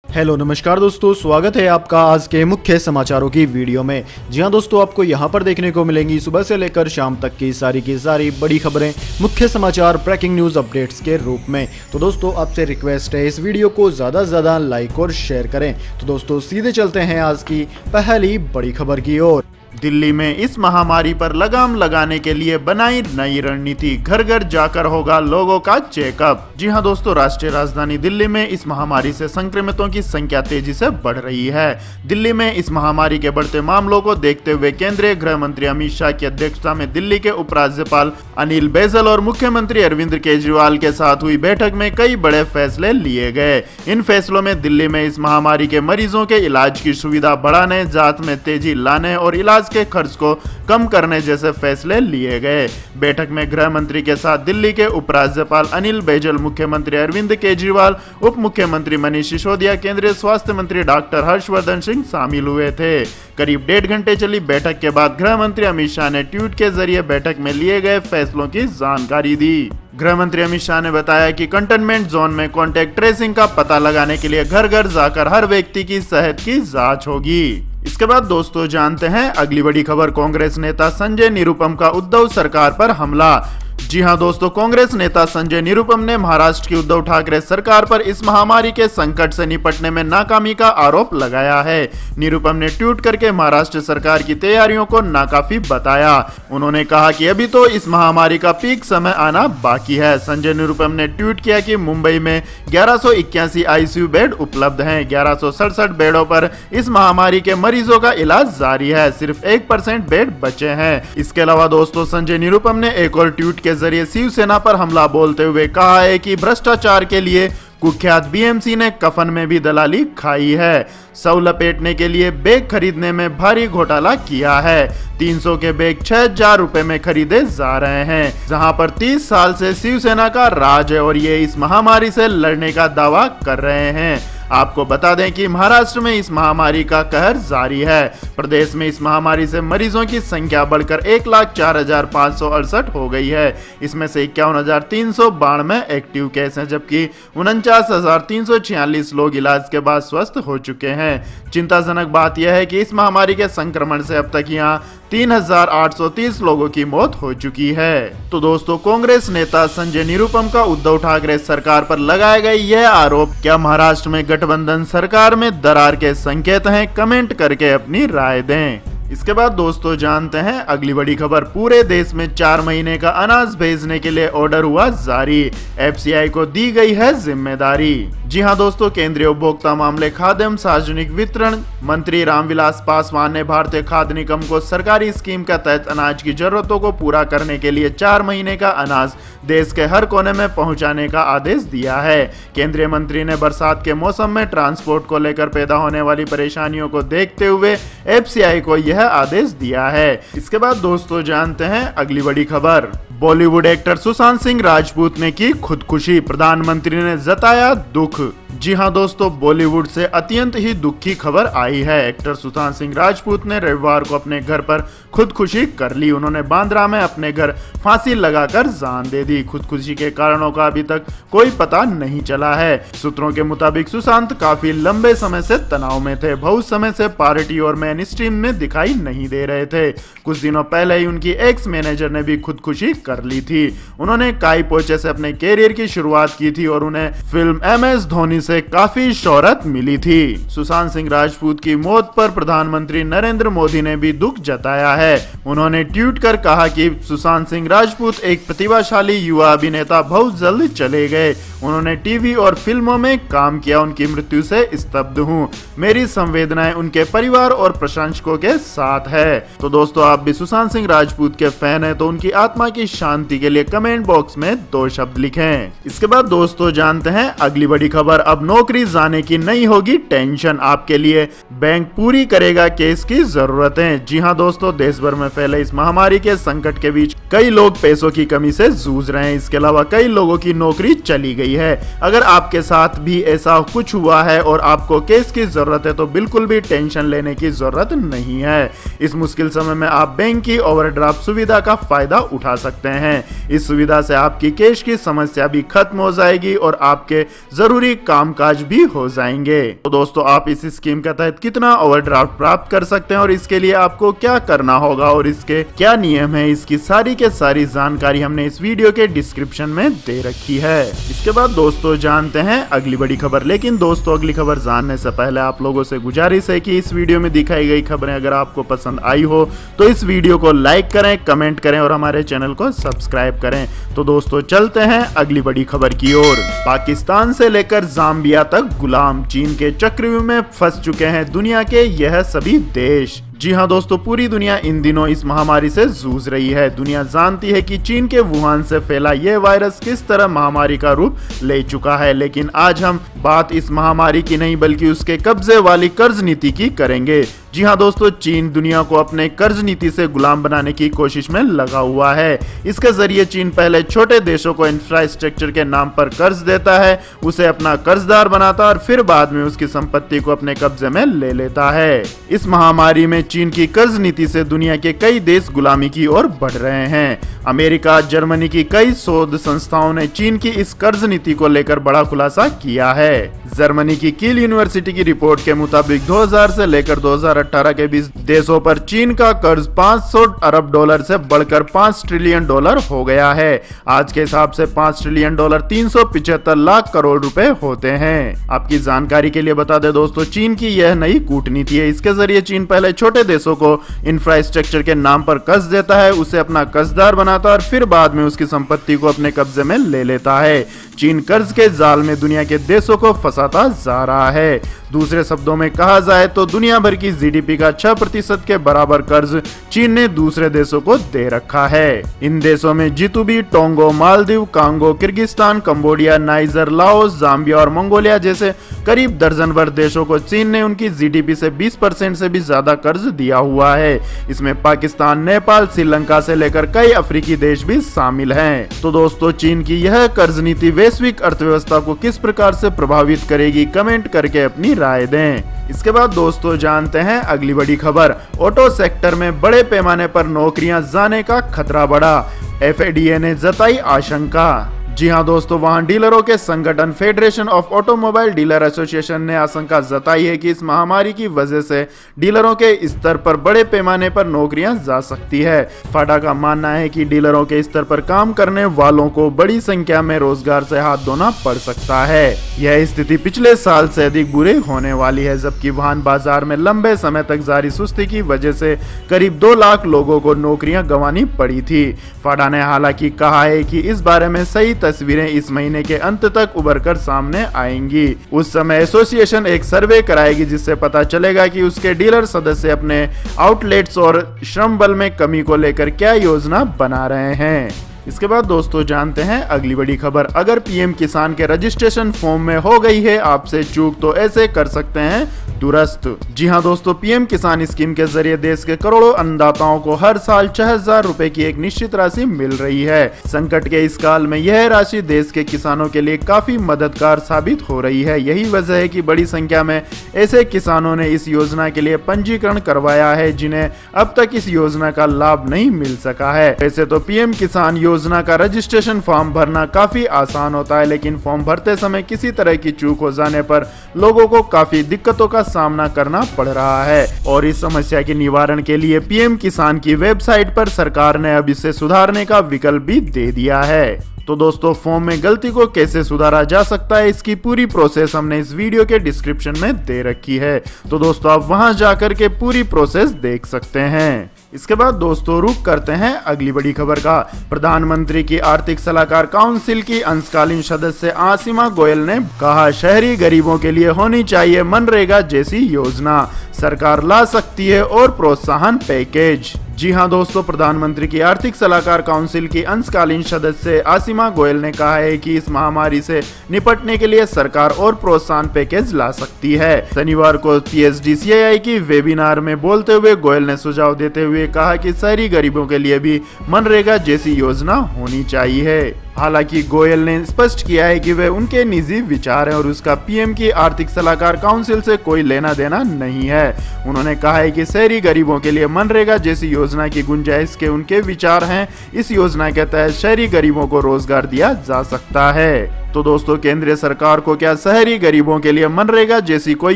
Hello नमस्कार दोस्तों, स्वागत है आपका आज के मुख्य समाचारों की वीडियो में। जी हां दोस्तों, आपको यहां पर देखने को मिलेंगी सुबह से लेकर शाम तक की सारी बड़ी खबरें, मुख्य समाचार, ब्रेकिंग न्यूज अपडेट्स के रूप में। तो दोस्तों आपसे रिक्वेस्ट है इस वीडियो को ज़्यादा से ज़्यादा लाइक और शेयर करें। तो दोस्तों सीधे चलते हैं आज की पहली बड़ी खबर की ओर। दिल्ली में इस महामारी पर लगाम लगाने के लिए बनाई नई रणनीति, घर घर जाकर होगा लोगों का चेकअप। जी हां दोस्तों, राष्ट्रीय राजधानी दिल्ली में इस महामारी से संक्रमितों की संख्या तेजी से बढ़ रही है। दिल्ली में इस महामारी के बढ़ते मामलों को देखते हुए केंद्रीय गृह मंत्री अमित शाह की अध्यक्षता में दिल्ली के उपराज्यपाल अनिल बैजल और मुख्यमंत्री अरविंद केजरीवाल के साथ हुई बैठक में कई बड़े फैसले लिए गए। इन फैसलों में दिल्ली में इस महामारी के मरीजों के इलाज की सुविधा बढ़ाने, जांच में तेजी लाने और इलाज के खर्च को कम करने जैसे फैसले लिए गए। बैठक में गृह मंत्री के साथ दिल्ली के उपराज्यपाल अनिल बैजल, मुख्यमंत्री अरविंद केजरीवाल, उप मुख्यमंत्री मनीष सिसोदिया, केंद्रीय स्वास्थ्य मंत्री डॉक्टर हर्षवर्धन सिंह शामिल हुए थे। करीब 1.5 घंटे चली बैठक के बाद गृह मंत्री अमित शाह ने ट्वीट के जरिए बैठक में लिए गए फैसलों की जानकारी दी। गृह मंत्री अमित शाह ने बताया कि कंटेनमेंट जोन में कॉन्टैक्ट ट्रेसिंग का पता लगाने के लिए घर घर जाकर हर व्यक्ति की सेहत की जांच होगी। इसके बाद दोस्तों जानते हैं अगली बड़ी खबर। कांग्रेस नेता संजय निरुपम का उद्धव सरकार पर हमला। जी हां दोस्तों, कांग्रेस नेता संजय निरुपम ने महाराष्ट्र की उद्धव ठाकरे सरकार पर इस महामारी के संकट से निपटने में नाकामी का आरोप लगाया है। निरुपम ने ट्वीट करके महाराष्ट्र सरकार की तैयारियों को नाकाफी बताया। उन्होंने कहा कि अभी तो इस महामारी का पीक समय आना बाकी है। संजय निरुपम ने ट्वीट किया कि मुंबई में 1181 आईसीयू बेड उपलब्ध हैं। 1167 बेडों पर इस महामारी के मरीजों का इलाज जारी है। सिर्फ 1% बेड बचे हैं। इसके अलावा दोस्तों संजय निरुपम ने एक और ट्वीट के जरिए शिवसेना पर हमला बोलते हुए कहा है कि भ्रष्टाचार के लिए कुख्यात बीएमसी ने कफन में भी दलाली खाई है। शव लपेटने के लिए बैग खरीदने में भारी घोटाला किया है। 300 के बैग 6000 रुपए में खरीदे जा रहे हैं, जहां पर 30 साल से शिवसेना का राज है और ये इस महामारी से लड़ने का दावा कर रहे हैं। आपको बता दें कि महाराष्ट्र में इस महामारी का कहर जारी है। प्रदेश में इस महामारी से मरीजों की संख्या बढ़कर 1,04,568 हो गई है। इसमें से 51,392 एक्टिव केस हैं, जबकि 49,346 लोग इलाज के बाद स्वस्थ हो चुके हैं। चिंताजनक बात यह है कि इस महामारी के संक्रमण से अब तक यहाँ 3,830 लोगों की मौत हो चुकी है। तो दोस्तों, कांग्रेस नेता संजय निरुपम का उद्धव ठाकरे सरकार पर लगाए गए यह आरोप क्या महाराष्ट्र में गठबंधन सरकार में दरार के संकेत हैं? कमेंट करके अपनी राय दें। इसके बाद दोस्तों जानते हैं अगली बड़ी खबर। पूरे देश में 4 महीने का अनाज भेजने के लिए ऑर्डर हुआ जारी। एफसीआई को दी गई है जिम्मेदारी। जी हां दोस्तों, केंद्रीय उपभोक्ता मामले, खाद्य एवं सार्वजनिक वितरण मंत्री रामविलास पासवान ने भारतीय खाद्य निगम को सरकारी स्कीम के तहत अनाज की जरूरतों को पूरा करने के लिए 4 महीने का अनाज देश के हर कोने में पहुंचाने का आदेश दिया है। केंद्रीय मंत्री ने बरसात के मौसम में ट्रांसपोर्ट को लेकर पैदा होने वाली परेशानियों को देखते हुए एफसीआई को यह आदेश दिया है। इसके बाद दोस्तों जानते हैं अगली बड़ी खबर। बॉलीवुड एक्टर सुशांत सिंह राजपूत ने की खुदकुशी, प्रधानमंत्री ने जताया दुख। जी हां दोस्तों, बॉलीवुड से अत्यंत ही दुख की खबर आई है। एक्टर सुशांत सिंह राजपूत ने रविवार को अपने घर पर खुदकुशी कर ली। उन्होंने बांद्रा में अपने घर फांसी लगाकर जान दे दी। खुदकुशी के कारणों का अभी तक कोई पता नहीं चला है। सूत्रों के मुताबिक सुशांत काफी लंबे समय से तनाव में थे। बहुत समय से पार्टी और मेन स्ट्रीम में दिखाई नहीं दे रहे थे। कुछ दिनों पहले ही उनकी एक्स मैनेजर ने भी खुदकुशी कर ली थी। उन्होंने काई पोचे से अपने कैरियर की शुरुआत की थी और उन्हें फिल्म MS धोनी से काफी शोहरत मिली थी। सुशांत सिंह राजपूत की मौत पर प्रधानमंत्री नरेंद्र मोदी ने भी दुख जताया है। उन्होंने ट्वीट कर कहा कि सुशांत सिंह राजपूत एक प्रतिभाशाली युवा अभिनेता बहुत जल्द चले गए। उन्होंने टीवी और फिल्मों में काम किया। उनकी मृत्यु से स्तब्ध हूं। मेरी संवेदनाएं उनके परिवार और प्रशंसकों के साथ है। तो दोस्तों, आप भी सुशांत सिंह राजपूत के फैन हैं तो उनकी आत्मा की शांति के लिए कमेंट बॉक्स में 2 शब्द लिखें। इसके बाद दोस्तों जानते हैं अगली बड़ी खबर। अब नौकरी जाने की नहीं होगी टेंशन, आपके लिए बैंक पूरी करेगा केस की जरूरतें। जी हां दोस्तों, देश भर में फैले इस महामारी के संकट के बीच कई लोग पैसों की कमी से जूझ रहे हैं। इसके अलावा कई लोगों की नौकरी चली गई है। अगर आपके साथ भी ऐसा कुछ हुआ है और आपको केस की जरूरत है तो बिल्कुल भी टेंशन लेने की जरूरत नहीं है। इस मुश्किल समय में आप बैंक की ओवरड्राफ्ट सुविधा का फायदा उठा सकते हैं। इस सुविधा से आपकी कैश की समस्या भी खत्म हो जाएगी और आपके जरूरी काम कामकाज भी हो जाएंगे। तो दोस्तों आप इस स्कीम के तहत कितना ओवरड्राफ्ट प्राप्त कर सकते हैं और इसके लिए आपको क्या करना होगा और इसके क्या नियम है, इसकी सारी के सारी जानकारी हमने इस वीडियो के डिस्क्रिप्शन में दे रखी है। इसके बाद दोस्तों जानते हैं अगली बड़ी खबर। लेकिन दोस्तों अगली खबर जानने से पहले आप लोगों से गुजारिश है कि इस वीडियो में दिखाई गई खबरें अगर आपको पसंद आई हो तो इस वीडियो को लाइक करें, कमेंट करें और हमारे चैनल को सब्सक्राइब करें। तो दोस्तों चलते हैं अगली बड़ी खबर की ओर। पाकिस्तान से लेकर जाम्बिया तक गुलाम चीन के चक्रव्यूह में फंस चुके हैं दुनिया के यह सभी देश। जी हाँ दोस्तों, पूरी दुनिया इन दिनों इस महामारी से जूझ रही है। दुनिया जानती है कि चीन के वुहान से फैला यह वायरस किस तरह महामारी का रूप ले चुका है। लेकिन आज हम बात इस महामारी की नहीं बल्कि उसके कब्जे वाली कर्ज नीति की करेंगे। जी हाँ दोस्तों, चीन दुनिया को अपने कर्ज नीति से गुलाम बनाने की कोशिश में लगा हुआ है। इसके जरिए चीन पहले छोटे देशों को इंफ्रास्ट्रक्चर के नाम पर कर्ज देता है, उसे अपना कर्जदार बनाता है और फिर बाद में उसकी संपत्ति को अपने कब्जे में ले लेता है। इस महामारी में चीन की कर्ज नीति से दुनिया के कई देश गुलामी की ओर बढ़ रहे हैं। अमेरिका, जर्मनी की कई शोध संस्थाओं ने चीन की इस कर्ज नीति को लेकर बड़ा खुलासा किया है। जर्मनी की कील यूनिवर्सिटी की रिपोर्ट के मुताबिक 2000 से लेकर 2018 के बीच देशों पर चीन का कर्ज 500 अरब डॉलर से बढ़कर 5 ट्रिलियन डॉलर हो गया है। आज के हिसाब से 5 ट्रिलियन डॉलर 375 लाख करोड़ रुपए होते हैं। आपकी जानकारी के लिए बता दें दोस्तों, चीन की यह नई कूटनीति है। इसके जरिए चीन पहले छोटे देशों को इंफ्रास्ट्रक्चर के नाम पर कर्ज देता है, उसे अपना कर्जदार बनाता है और फिर बाद में उसकी संपत्ति को अपने कब्जे में ले लेता है। चीन कर्ज के जाल में दुनिया के देशों को फंसाता जा रहा है। दूसरे शब्दों में कहा जाए तो दुनिया भर की जीडीपी का 6% के बराबर कर्ज चीन ने दूसरे देशों को दे रखा है। इन देशों में जितुबी, Togo, Maldives, Congo, Kyrgyzstan, Cambodia, Niger, Laos, Zambia और मंगोलिया जैसे करीब दर्जन भर देशों को चीन ने उनकी जीडीपी से 20% से भी ज्यादा कर्ज दिया हुआ है। इसमें पाकिस्तान, नेपाल, श्रीलंका से लेकर कई अफ्रीकी देश भी शामिल हैं। तो दोस्तों चीन की यह कर्ज नीति वैश्विक अर्थव्यवस्था को किस प्रकार से प्रभावित करेगी, कमेंट करके अपनी राय दें। इसके बाद दोस्तों जानते हैं अगली बड़ी खबर। ऑटो सेक्टर में बड़े पैमाने पर नौकरियां जाने का खतरा बढ़ा, एफएडीए ने जताई आशंका। जी हाँ दोस्तों, वाहन डीलरों के संगठन federation of automobile dealer association ने आशंका जताई है कि इस महामारी की वजह से डीलरों के स्तर पर बड़े पैमाने पर नौकरियां जा सकती है। फाडा का मानना है कि डीलरों के स्तर पर काम करने वालों को बड़ी संख्या में रोजगार से हाथ धोना पड़ सकता है। यह स्थिति पिछले साल से अधिक बुरी होने वाली है, जबकि वाहन बाजार में लंबे समय तक जारी सुस्ती की वजह से करीब 2 लाख लोगों को नौकरियां गंवानी पड़ी थी। फाडा ने हालांकि कहा है कि इस बारे में सही तस्वीरें इस महीने के अंत तक उभरकर सामने आएंगी। उस समय एसोसिएशन एक सर्वे कराएगी जिससे पता चलेगा कि उसके डीलर सदस्य अपने आउटलेट्स और श्रम बल में कमी को लेकर क्या योजना बना रहे हैं। इसके बाद दोस्तों जानते हैं अगली बड़ी खबर। अगर पीएम किसान के रजिस्ट्रेशन फॉर्म में हो गई है आपसे चूक तो ऐसे कर सकते हैं दुरुस्त। जी हाँ दोस्तों, पीएम किसान स्कीम के जरिए देश के करोड़ों अन्नदाताओं को हर साल 6000 रुपए की एक निश्चित राशि मिल रही है। संकट के इस काल में यह राशि देश के किसानों के लिए काफी मददगार साबित हो रही है। यही वजह है कि बड़ी संख्या में ऐसे किसानों ने इस योजना के लिए पंजीकरण करवाया है जिन्हें अब तक इस योजना का लाभ नहीं मिल सका है। वैसे तो पीएम किसान योजना का रजिस्ट्रेशन फॉर्म भरना काफी आसान होता है, लेकिन फॉर्म भरते समय किसी तरह की चूक हो जाने पर लोगों को काफी दिक्कतों का सामना करना पड़ रहा है। और इस समस्या के निवारण के लिए पीएम किसान की वेबसाइट पर सरकार ने अब इसे सुधारने का विकल्प भी दे दिया है। तो दोस्तों फॉर्म में गलती को कैसे सुधारा जा सकता है इसकी पूरी प्रोसेस हमने इस वीडियो के डिस्क्रिप्शन में दे रखी है। तो दोस्तों आप वहां जाकर के पूरी प्रोसेस देख सकते हैं। इसके बाद दोस्तों रुक करते हैं अगली बड़ी खबर का। प्रधानमंत्री की आर्थिक सलाहकार काउंसिल की अंशकालीन सदस्य आसिमा गोयल ने कहा, शहरी गरीबों के लिए होनी चाहिए मनरेगा जैसी योजना, सरकार ला सकती है और प्रोत्साहन पैकेज। जी हाँ दोस्तों, प्रधानमंत्री की आर्थिक सलाहकार काउंसिल की अंशकालीन सदस्य आसिमा गोयल ने कहा है कि इस महामारी से निपटने के लिए सरकार और प्रोत्साहन पैकेज ला सकती है। शनिवार को PSDCAI की वेबिनार में बोलते हुए गोयल ने सुझाव देते हुए कहा कि शहरी गरीबों के लिए भी मनरेगा जैसी योजना होनी चाहिए। हालांकि गोयल ने स्पष्ट किया है कि वे उनके निजी विचार हैं और उसका पीएम की आर्थिक सलाहकार काउंसिल से कोई लेना देना नहीं है। उन्होंने कहा है कि शहरी गरीबों के लिए मनरेगा जैसी योजना की गुंजाइश के उनके विचार हैं। इस योजना के तहत शहरी गरीबों को रोजगार दिया जा सकता है। तो दोस्तों केंद्रीय सरकार को क्या शहरी गरीबों के लिए मनरेगा जैसी कोई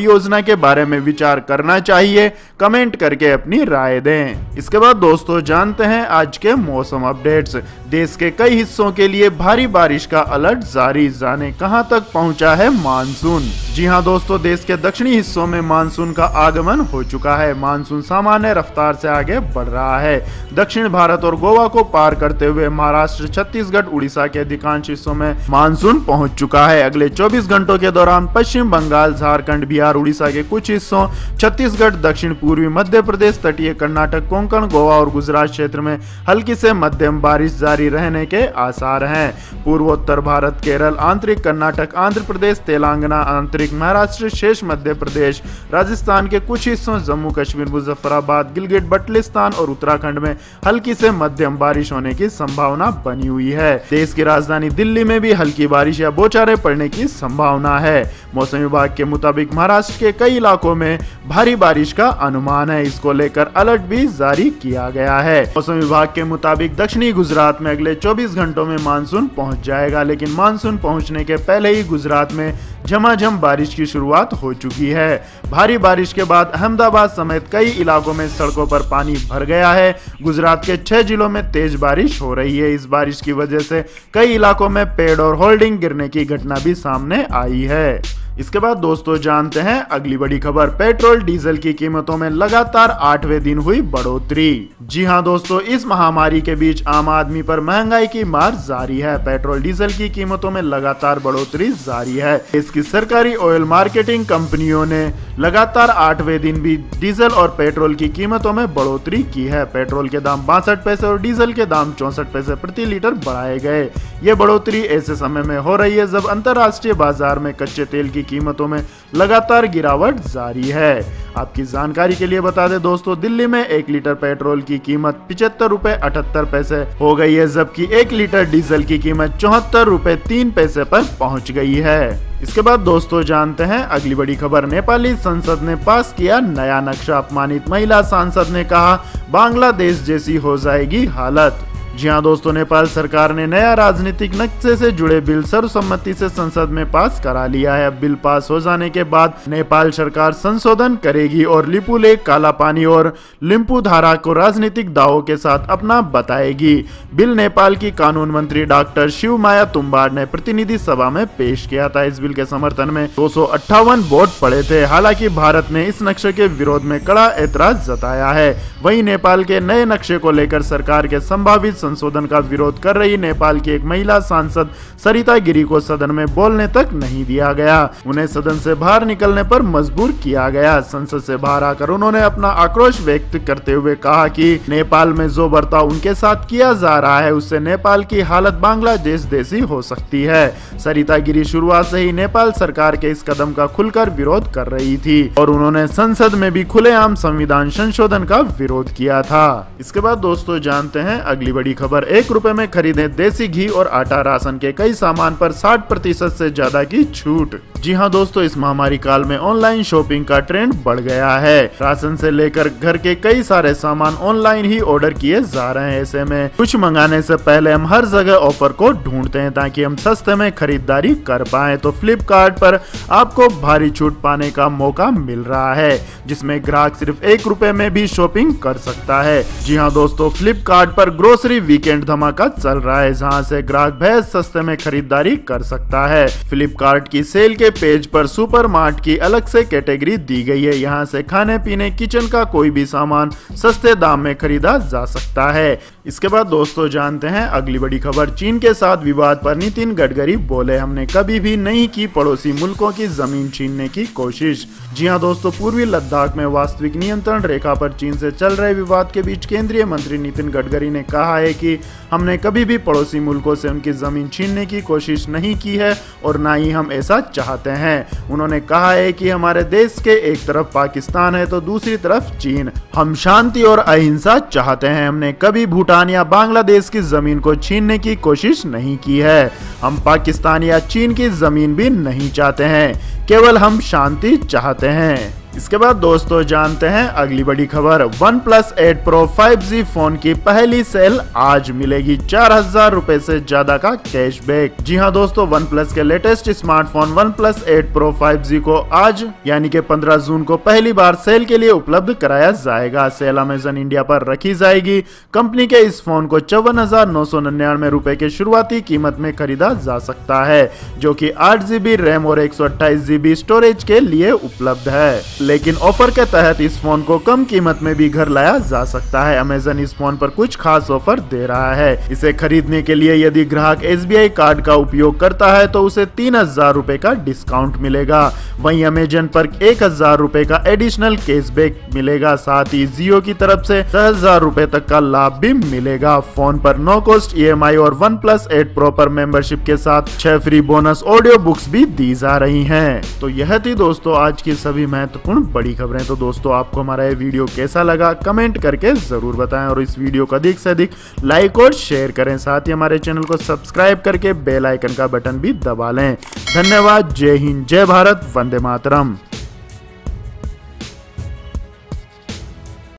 योजना के बारे में विचार करना चाहिए? कमेंट करके अपनी राय दें। इसके बाद दोस्तों जानते हैं आज के मौसम अपडेट्स। देश के कई हिस्सों के लिए भारी बारिश का अलर्ट जारी, जाने कहां तक पहुंचा है मानसून। जी हां दोस्तों, देश के दक्षिणी हिस्सों में मानसून का आगमन हो चुका है। मानसून सामान्य रफ्तार से आगे बढ़ रहा है। दक्षिण भारत और गोवा को पार करते हुए महाराष्ट्र, छत्तीसगढ़, उड़ीसा के अधिकांश हिस्सों में मानसून पहुंच चुका है। अगले 24 घंटों के दौरान पश्चिम बंगाल, झारखंड, बिहार, उड़ीसा के कुछ हिस्सों, छत्तीसगढ़, दक्षिण पूर्वी मध्य प्रदेश, तटीय कर्नाटक, कोंकण, गोवा और गुजरात क्षेत्र में हल्की से मध्यम बारिश जारी रहने के आसार हैं। पूर्वोत्तर भारत, केरल, आंतरिक कर्नाटक, आंध्र प्रदेश, तेलंगाना, आंतरिक महाराष्ट्र, शेष मध्य प्रदेश, राजस्थान के कुछ हिस्सों, जम्मू कश्मीर, मुजफ्फराबाद, गिलगित बल्टिस्तान और उत्तराखंड में हल्की से मध्यम बारिश होने की संभावना बनी हुई है। देश की राजधानी दिल्ली में भी हल्की बारिश या बौछारें पड़ने की संभावना है। मौसम विभाग के मुताबिक महाराष्ट्र के कई इलाकों में भारी बारिश का अनुमान है। इसको लेकर अलर्ट भी जारी किया गया है। मौसम विभाग के मुताबिक दक्षिणी गुजरात में अगले 24 घंटों में मानसून पहुंच जाएगा, लेकिन मानसून पहुंचने के पहले ही गुजरात में झमाझम बारिश की शुरुआत हो चुकी है। भारी बारिश के बाद अहमदाबाद समेत कई इलाकों में सड़कों पर पानी भर गया है। गुजरात के 6 जिलों में तेज बारिश हो रही है। इस बारिश की वजह से कई इलाकों में पेड़ और होल्डिंग गिरने की घटना भी सामने आई है। इसके बाद दोस्तों जानते हैं अगली बड़ी खबर। पेट्रोल डीजल की कीमतों में लगातार 8वें दिन हुई बढ़ोतरी। जी हां दोस्तों, इस महामारी के बीच आम आदमी पर महंगाई की मार जारी है। पेट्रोल डीजल की कीमतों में लगातार बढ़ोतरी जारी है। इसकी सरकारी ऑयल मार्केटिंग कंपनियों ने लगातार 8वें दिन भी डीजल और पेट्रोल की कीमतों में बढ़ोतरी की है। पेट्रोल के दाम 62 पैसे और डीजल के दाम 64 पैसे प्रति लीटर बढ़ाए गए। ये बढ़ोतरी ऐसे समय में हो रही है जब अंतर्राष्ट्रीय बाजार में कच्चे तेल की कीमतों में लगातार गिरावट जारी है। आपकी जानकारी के लिए बता दें दोस्तों, दिल्ली में 1 लीटर पेट्रोल की कीमत 75 रुपए 78 पैसे हो गई है, जबकि 1 लीटर डीजल की कीमत 74 रुपए 3 पैसे पर पहुंच गई है। इसके बाद दोस्तों जानते हैं अगली बड़ी खबर। नेपाली संसद ने पास किया नया नक्शा। अपमानित महिला सांसद ने कहा बांग्लादेश जैसी हो जाएगी हालत। जी हाँ दोस्तों, नेपाल सरकार ने नया राजनीतिक नक्शे से जुड़े बिल सर्वसम्मति से संसद में पास करा लिया है। बिल पास हो जाने के बाद नेपाल सरकार संशोधन करेगी और लिपु लेक, काला पानी और लिम्पू धारा को राजनीतिक दावों के साथ अपना बताएगी। बिल नेपाल की कानून मंत्री डॉक्टर शिवमाया तुम्बाड ने प्रतिनिधि सभा में पेश किया था। इस बिल के समर्थन में 258 वोट पड़े थे। हालांकि भारत ने इस नक्शे के विरोध में कड़ा ऐतराज जताया है। वहीं नेपाल के नए नक्शे को लेकर सरकार के संभावित संशोधन का विरोध कर रही नेपाल की एक महिला सांसद सरिता गिरी को सदन में बोलने तक नहीं दिया गया। उन्हें सदन से बाहर निकलने पर मजबूर किया गया। संसद से बाहर आकर उन्होंने अपना आक्रोश व्यक्त करते हुए कहा कि नेपाल में जो बर्ताव उनके साथ किया जा रहा है उससे नेपाल की हालत बांग्लादेश जैसी हो सकती है। सरिता गिरी शुरुआत से ही नेपाल सरकार के इस कदम का खुलकर विरोध कर रही थी और उन्होंने संसद में भी खुलेआम संविधान संशोधन का विरोध किया था। इसके बाद दोस्तों जानते हैं अगली बड़ी खबर। 1 रुपए में खरीदे देसी घी और आटा, राशन के कई सामान पर 60% से ज्यादा की छूट। जी हाँ दोस्तों, इस महामारी काल में ऑनलाइन शॉपिंग का ट्रेंड बढ़ गया है। राशन से लेकर घर के कई सारे सामान ऑनलाइन ही ऑर्डर किए जा रहे हैं। ऐसे में कुछ मंगाने से पहले हम हर जगह ऑफर को ढूंढते हैं ताकि हम सस्ते में खरीदारी कर पाए। तो फ्लिपकार्ट पर आपको भारी छूट पाने का मौका मिल रहा है, जिसमें ग्राहक सिर्फ 1 रुपए में भी शॉपिंग कर सकता है। जी हाँ दोस्तों, फ्लिपकार्ट पर ग्रोसरी वीकेंड धमाका चल रहा है, जहां से ग्राहक बेहद सस्ते में खरीदारी कर सकता है। फ्लिपकार्ट की सेल के पेज पर सुपरमार्ट की अलग से कैटेगरी दी गई है। यहां से खाने पीने, किचन का कोई भी सामान सस्ते दाम में खरीदा जा सकता है। इसके बाद दोस्तों जानते हैं अगली बड़ी खबर। चीन के साथ विवाद पर नितिन गडकरी बोले हमने कभी भी नहीं की पड़ोसी मुल्कों की जमीन छीनने की कोशिश। जी हां दोस्तों, पूर्वी लद्दाख में वास्तविक नियंत्रण रेखा पर चीन से चल रहे विवाद के बीच केंद्रीय मंत्री नितिन गडकरी ने कहा है कि हमने कभी भी पड़ोसी मुल्कों से उनकी जमीन छीनने की कोशिश नहीं की है और ना ही हम ऐसा चाहते हैं। उन्होंने कहा है कि हमारे देश के एक तरफ पाकिस्तान है तो दूसरी तरफ चीन। हम शांति और अहिंसा चाहते हैं। हमने कभी भूटान या बांग्लादेश की जमीन को छीनने की कोशिश नहीं की है। हम पाकिस्तान या चीन की जमीन भी नहीं चाहते हैं, केवल हम शांति चाहते हैं। इसके बाद दोस्तों जानते हैं अगली बड़ी खबर। OnePlus 8 Pro 5G फोन की पहली सेल आज मिलेगी 4000 रुपए से ज्यादा का कैशबैक। जी हां दोस्तों, OnePlus के latest smartphone OnePlus 8 Pro 5G को आज यानी कि 15 जून को पहली बार सेल के लिए उपलब्ध कराया जाएगा। सेल अमेजन इंडिया पर रखी जाएगी। कंपनी के इस फोन को 54,999 रुपए के शुरुआती कीमत में खरीदा जा सकता है, जो कि 8GB रैम और 128GB स्टोरेज के लिए उपलब्ध है। लेकिन ऑफर के तहत इस फोन को कम कीमत में भी घर लाया जा सकता है। अमेजन इस फोन पर कुछ खास ऑफर दे रहा है। इसे खरीदने के लिए यदि ग्राहक SBI कार्ड का उपयोग करता है तो उसे 3000 रुपए का डिस्काउंट मिलेगा। वहीं अमेजन पर 1000 रुपए का एडिशनल कैशबैक मिलेगा। साथ ही जियो की तरफ से 10,000 रुपए तक का लाभ भी मिलेगा। फोन पर नो कॉस्ट EMI और OnePlus 8 Pro पर मेंबरशिप के साथ 6 फ्री बोनस ऑडियो बुक्स भी दी जा रही हैं। तो यह थी दोस्तों आज की सभी महत्वपूर्ण बड़ी खबरें। तो दोस्तों आपको हमारा ये वीडियो कैसा लगा कमेंट करके जरूर बताएं और इस वीडियो को अधिक से अधिक लाइक और शेयर करें। साथ ही हमारे चैनल को सब्सक्राइब करके बेल आइकन का बटन भी दबा लें। धन्यवाद। जय हिंद, जय भारत, वंदे मातरम।